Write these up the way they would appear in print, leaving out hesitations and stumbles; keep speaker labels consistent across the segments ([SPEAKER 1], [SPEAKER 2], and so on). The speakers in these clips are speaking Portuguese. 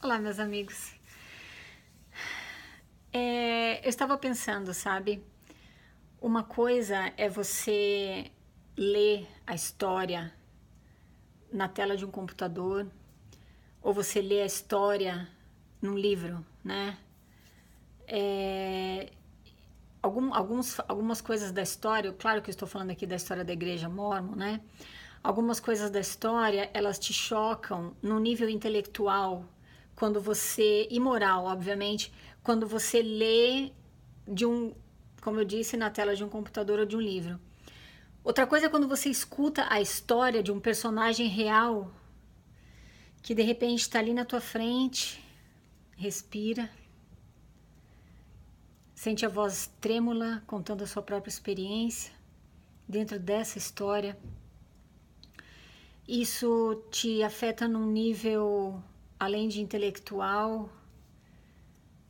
[SPEAKER 1] Olá, meus amigos. Eu estava pensando, sabe? Uma coisa é você ler a história na tela de um computador, ou você ler a história num livro, né? Algumas coisas da história, claro que eu estou falando aqui da história da Igreja Mórmon, né? Algumas coisas da história, elas te chocam no nível intelectual, quando você, e moral, obviamente, quando você lê de um, como eu disse, na tela de um computador ou de um livro. Outra coisa é quando você escuta a história de um personagem real que de repente está ali na tua frente, respira, sente a voz trêmula contando a sua própria experiência dentro dessa história. Isso te afeta num nível, além de intelectual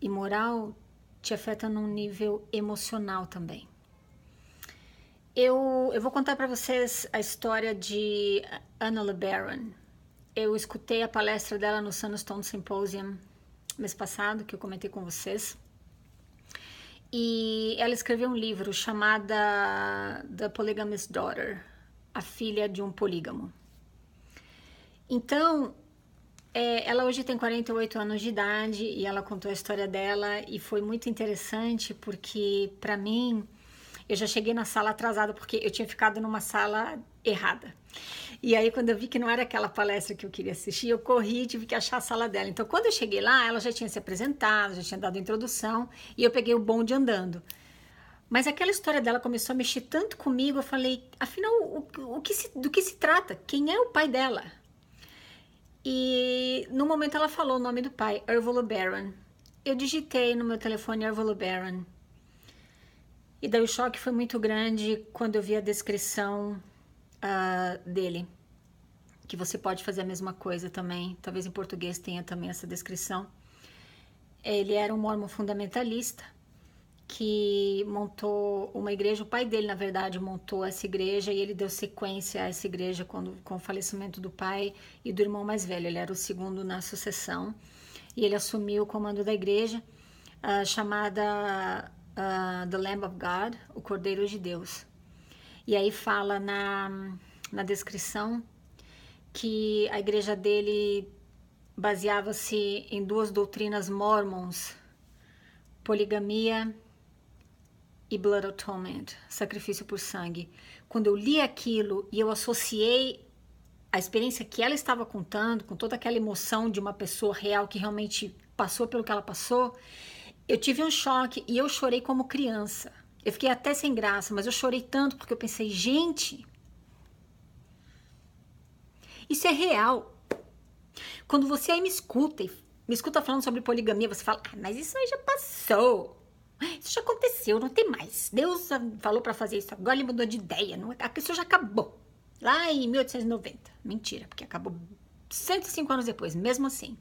[SPEAKER 1] e moral, te afeta num nível emocional também. Eu vou contar para vocês a história de Anna LeBaron. Eu escutei a palestra dela no Sunstone Symposium mês passado, que eu comentei com vocês. E ela escreveu um livro chamado The Polygamous Daughter, a filha de um polígamo. Então, ela hoje tem 48 anos de idade e ela contou a história dela e foi muito interessante porque, para mim, eu já cheguei na sala atrasada porque eu tinha ficado numa sala errada. E aí, quando eu vi que não era aquela palestra que eu queria assistir, eu corri e tive que achar a sala dela. Então, quando eu cheguei lá, ela já tinha se apresentado, já tinha dado a introdução e eu peguei o bonde andando. Mas aquela história dela começou a mexer tanto comigo, eu falei, afinal, do que se trata? Quem é o pai dela? E no momento ela falou o nome do pai, Ervol LeBaron. Eu digitei no meu telefone Ervol LeBaron. E daí o choque foi muito grande quando eu vi a descrição dele. Que você pode fazer a mesma coisa também. Talvez em português tenha também essa descrição. Ele era um mormon fundamentalista que montou uma igreja. O pai dele, na verdade, montou essa igreja e ele deu sequência a essa igreja com o falecimento do pai e do irmão mais velho. Ele era o segundo na sucessão e ele assumiu o comando da igreja chamada The Lamb of God, o Cordeiro de Deus. E aí fala na descrição que a igreja dele baseava-se em duas doutrinas mormons, poligamia e blood atonement, sacrifício por sangue. Quando eu li aquilo e eu associei a experiência que ela estava contando, com toda aquela emoção de uma pessoa real que realmente passou pelo que ela passou, eu tive um choque e eu chorei como criança. Eu fiquei até sem graça, mas eu chorei tanto porque eu pensei, gente, isso é real. Quando você aí me escuta falando sobre poligamia, você fala, mas isso aí já passou. Isso já aconteceu, não tem mais. Deus falou para fazer isso, agora ele mudou de ideia. Não, isso já acabou. Lá em 1890. Mentira, porque acabou 105 anos depois, mesmo assim.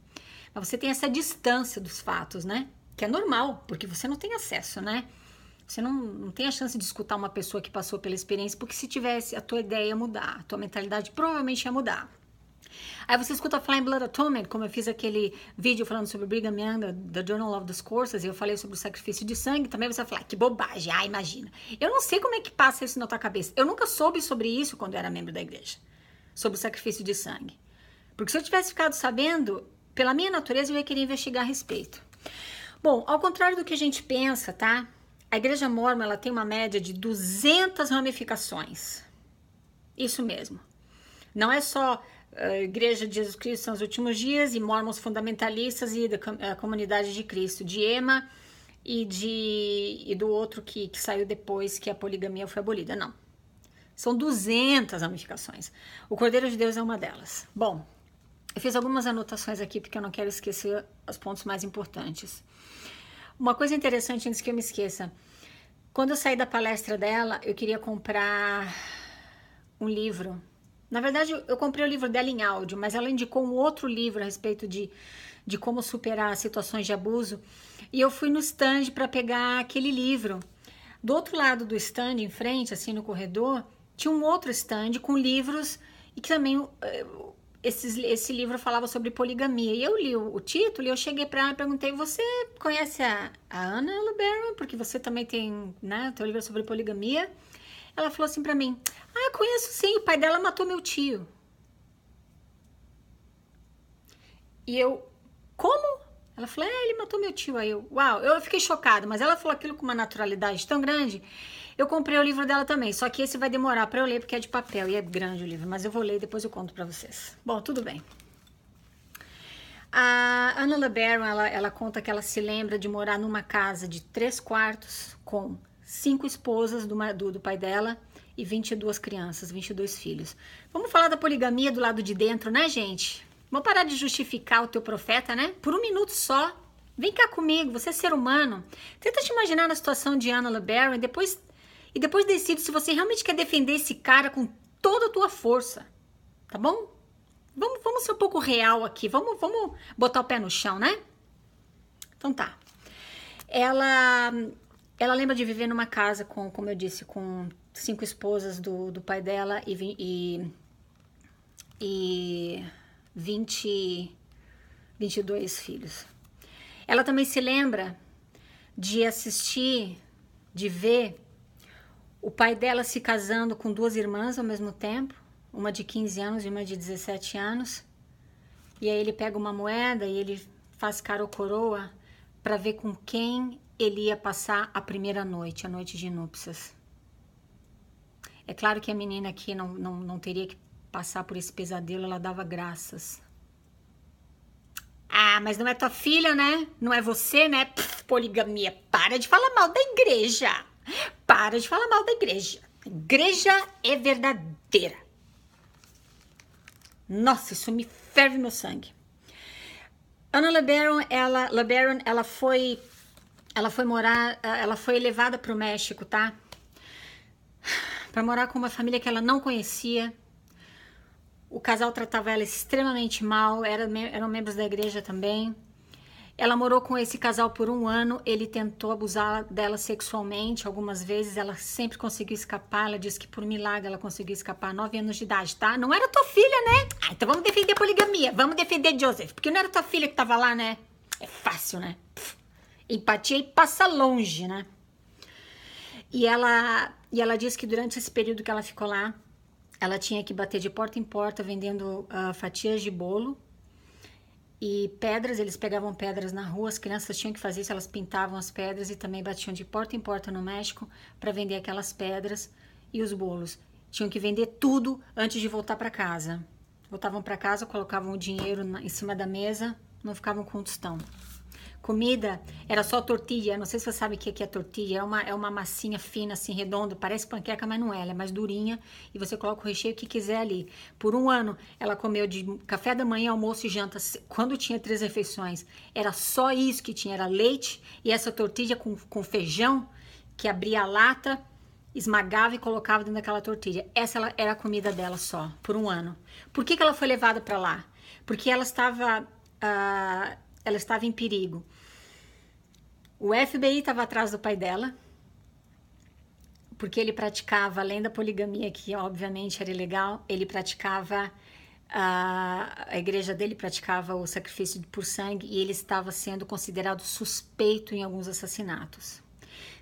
[SPEAKER 1] Mas você tem essa distância dos fatos, né? Que é normal, porque você não tem acesso, né? Você não tem a chance de escutar uma pessoa que passou pela experiência, porque se tivesse, a tua ideia ia mudar, a tua mentalidade provavelmente ia mudar. Aí você escuta falar em Blood Atonement, como eu fiz aquele vídeo falando sobre Brigham Young, da Journal of Discourses, e eu falei sobre o sacrifício de sangue, também você vai falar, que bobagem, imagina. Eu não sei como é que passa isso na tua cabeça. Eu nunca soube sobre isso quando eu era membro da igreja, sobre o sacrifício de sangue. Porque se eu tivesse ficado sabendo, pela minha natureza eu ia querer investigar a respeito. Bom, ao contrário do que a gente pensa, tá? A igreja mórmon, ela tem uma média de 200 ramificações. Isso mesmo. Não é só a Igreja de Jesus Cristo nos últimos dias e mormons fundamentalistas e da comunidade de Cristo, de EMA e do outro que saiu depois que a poligamia foi abolida. Não. São 200 ramificações. O Cordeiro de Deus é uma delas. Bom, eu fiz algumas anotações aqui porque eu não quero esquecer os pontos mais importantes. Uma coisa interessante antes que eu me esqueça. Quando eu saí da palestra dela, eu queria comprar um livro. Na verdade, eu comprei o livro dela em áudio, mas ela indicou um outro livro a respeito de como superar situações de abuso. E eu fui no stand para pegar aquele livro. Do outro lado do stand, em frente, assim no corredor, tinha um outro stand com livros e que também esse livro falava sobre poligamia. E eu li o título e eu cheguei para ela e perguntei: você conhece a Anna LeBaron? Porque você também tem, né, teu livro sobre poligamia. Ela falou assim para mim: ah, conheço sim, o pai dela matou meu tio. E eu, como? Ela falou: ele matou meu tio. Aí eu, uau, eu fiquei chocada, mas ela falou aquilo com uma naturalidade tão grande. Eu comprei o livro dela também, só que esse vai demorar para eu ler porque é de papel e é grande o livro, mas eu vou ler e depois eu conto para vocês. Bom, tudo bem. A Anna LeBaron, ela conta que ela se lembra de morar numa casa de 3 quartos com 5 esposas do pai dela e 22 crianças, 22 filhos. Vamos falar da poligamia do lado de dentro, né, gente? Vamos parar de justificar o teu profeta, né? Por um minuto só. Vem cá comigo, você é ser humano. Tenta te imaginar na situação de Anna LeBaron e depois decide se você realmente quer defender esse cara com toda a tua força, tá bom? Vamos ser um pouco real aqui, vamos botar o pé no chão, né? Então tá. Ela lembra de viver numa casa com, como eu disse, com 5 esposas do pai dela e 22 filhos. Ela também se lembra de assistir, de ver o pai dela se casando com 2 irmãs ao mesmo tempo, uma de 15 anos e uma de 17 anos. E aí ele pega uma moeda e ele faz cara ou coroa para ver com quem ele ia passar a primeira noite, a noite de núpcias. É claro que a menina aqui não teria que passar por esse pesadelo, ela dava graças. Ah, mas não é tua filha, né? Não é você, né? Pff, poligamia, para de falar mal da igreja. Para de falar mal da igreja. A igreja é verdadeira. Nossa, isso me ferve meu sangue. Anna LeBaron, ela foi morar, ela foi levada para o México, tá? Para morar com uma família que ela não conhecia. O casal tratava ela extremamente mal, eram membros da igreja também. Ela morou com esse casal por 1 ano, ele tentou abusar dela sexualmente algumas vezes, ela sempre conseguiu escapar, ela disse que por milagre ela conseguiu escapar, 9 anos de idade, tá? Não era tua filha, né? Ah, então vamos defender a poligamia, vamos defender Joseph, porque não era tua filha que tava lá, né? É fácil, né? Empatia e passa longe, né? E ela disse que durante esse período que ela ficou lá, ela tinha que bater de porta em porta vendendo fatias de bolo e pedras. Eles pegavam pedras na rua, as crianças tinham que fazer isso, elas pintavam as pedras e também batiam de porta em porta no México para vender aquelas pedras e os bolos. Tinham que vender tudo antes de voltar para casa. Voltavam para casa, colocavam o dinheiro em cima da mesa, não ficavam com um tostão. Comida era só tortilha, não sei se você sabe o que é tortilha, é uma massinha fina, assim, redonda, parece panqueca, mas não é, ela é mais durinha e você coloca o recheio que quiser ali. Por 1 ano, ela comeu de café da manhã, almoço e janta, quando tinha 3 refeições, era só isso que tinha, era leite e essa tortilha com feijão, que abria a lata, esmagava e colocava dentro daquela tortilha. Essa era a comida dela só, por 1 ano. Por que ela foi levada para lá? Porque ela estava em perigo. O FBI estava atrás do pai dela, porque ele praticava, além da poligamia, que obviamente era ilegal, ele praticava, a igreja dele praticava o sacrifício por sangue e ele estava sendo considerado suspeito em alguns assassinatos.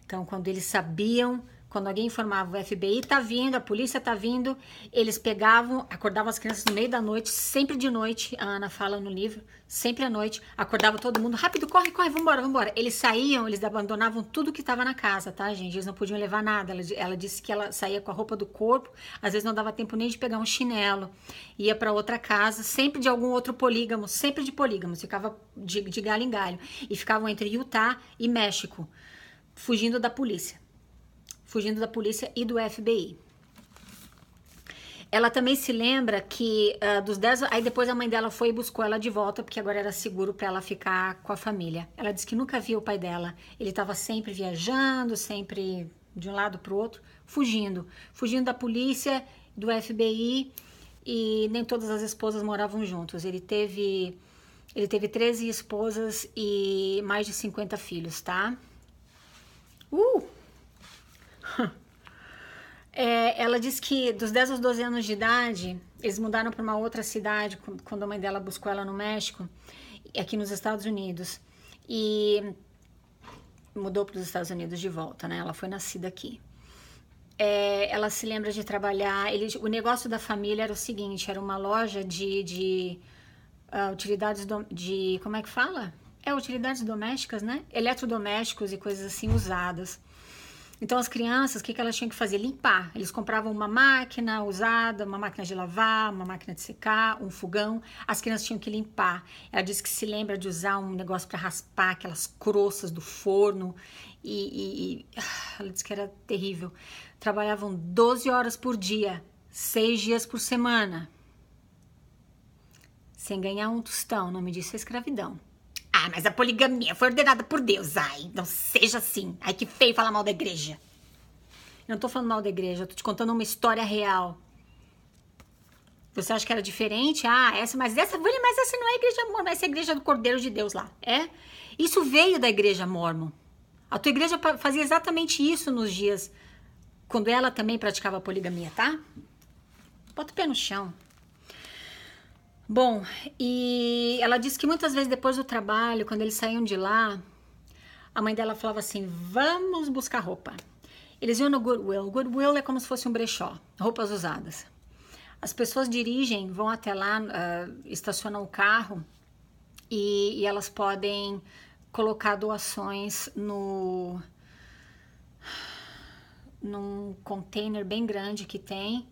[SPEAKER 1] Então, quando eles sabiam, quando alguém informava o FBI tá vindo, a polícia tá vindo, eles pegavam, acordavam as crianças no meio da noite, sempre de noite, a Ana fala no livro, sempre à noite, acordava todo mundo, rápido, corre, vambora. Eles saíam, eles abandonavam tudo que estava na casa, tá, gente? Eles não podiam levar nada. Ela disse que ela saía com a roupa do corpo, às vezes não dava tempo nem de pegar um chinelo, ia para outra casa, sempre de algum outro polígamo, sempre de polígamos, ficava de galho em galho, e ficavam entre Utah e México, fugindo da polícia e do FBI. Ela também se lembra que dos 10... Aí depois a mãe dela foi e buscou ela de volta, porque agora era seguro para ela ficar com a família. Ela disse que nunca viu o pai dela. Ele estava sempre viajando, sempre de um lado para o outro, fugindo da polícia, do FBI, e nem todas as esposas moravam juntos. Ele teve 13 esposas e mais de 50 filhos, tá? Ela diz que dos 10 aos 12 anos de idade, eles mudaram para uma outra cidade quando a mãe dela buscou ela no México, aqui nos Estados Unidos. E mudou para os Estados Unidos de volta, né? Ela foi nascida aqui. Ela se lembra de trabalhar. O negócio da família era o seguinte: era uma loja de utilidades de. Como é que fala? Utilidades domésticas, né? Eletrodomésticos e coisas assim usadas. Então as crianças, o que elas tinham que fazer? Limpar. Eles compravam uma máquina usada, uma máquina de lavar, uma máquina de secar, um fogão. As crianças tinham que limpar. Ela disse que se lembra de usar um negócio para raspar aquelas croças do forno. Ela disse que era terrível. Trabalhavam 12 horas por dia, 6 dias por semana. Sem ganhar um tostão. O nome disso é escravidão. Ah, mas a poligamia foi ordenada por Deus. Ai, não seja assim. Ai, que feio falar mal da igreja. Eu não tô falando mal da igreja, eu tô te contando uma história real. Você acha que era diferente? Mas essa não é a igreja mórmon, essa é a igreja do Cordeiro de Deus lá. Isso veio da igreja mórmon. A tua igreja fazia exatamente isso nos dias quando ela também praticava poligamia, tá? Bota o pé no chão. Bom, e ela disse que muitas vezes depois do trabalho, quando eles saíam de lá, a mãe dela falava assim, vamos buscar roupa. Eles iam no Goodwill. Goodwill é como se fosse um brechó, roupas usadas. As pessoas dirigem, vão até lá, estacionam o carro e elas podem colocar doações num container bem grande que tem,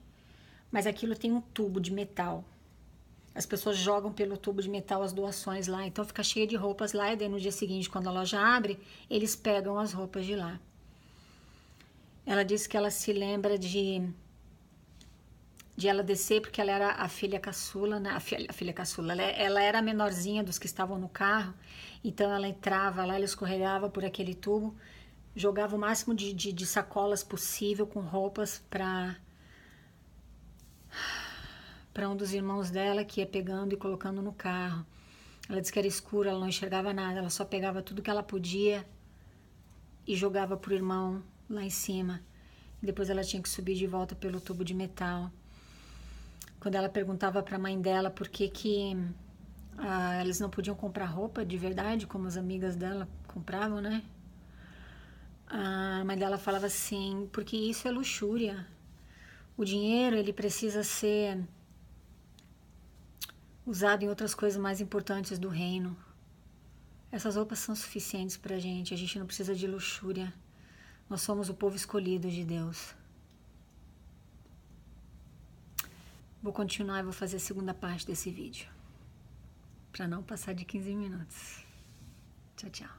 [SPEAKER 1] mas aquilo tem um tubo de metal. As pessoas jogam pelo tubo de metal as doações lá, então fica cheio de roupas lá, e daí no dia seguinte, quando a loja abre, eles pegam as roupas de lá. Ela disse que ela se lembra de ela descer, porque ela era a filha caçula, né? A filha caçula, ela era a menorzinha dos que estavam no carro, então ela entrava lá, ela escorregava por aquele tubo, jogava o máximo de sacolas possível com roupas para um dos irmãos dela, que ia pegando e colocando no carro. Ela disse que era escuro, ela não enxergava nada, ela só pegava tudo que ela podia e jogava pro irmão lá em cima. E depois ela tinha que subir de volta pelo tubo de metal. Quando ela perguntava para a mãe dela por que eles não podiam comprar roupa de verdade, como as amigas dela compravam, né? A mãe dela falava assim, porque isso é luxúria. O dinheiro, ele precisa ser usado em outras coisas mais importantes do reino. Essas roupas são suficientes pra gente, a gente não precisa de luxúria. Nós somos o povo escolhido de Deus. Vou continuar e vou fazer a segunda parte desse vídeo, pra não passar de 15 minutos. Tchau, tchau.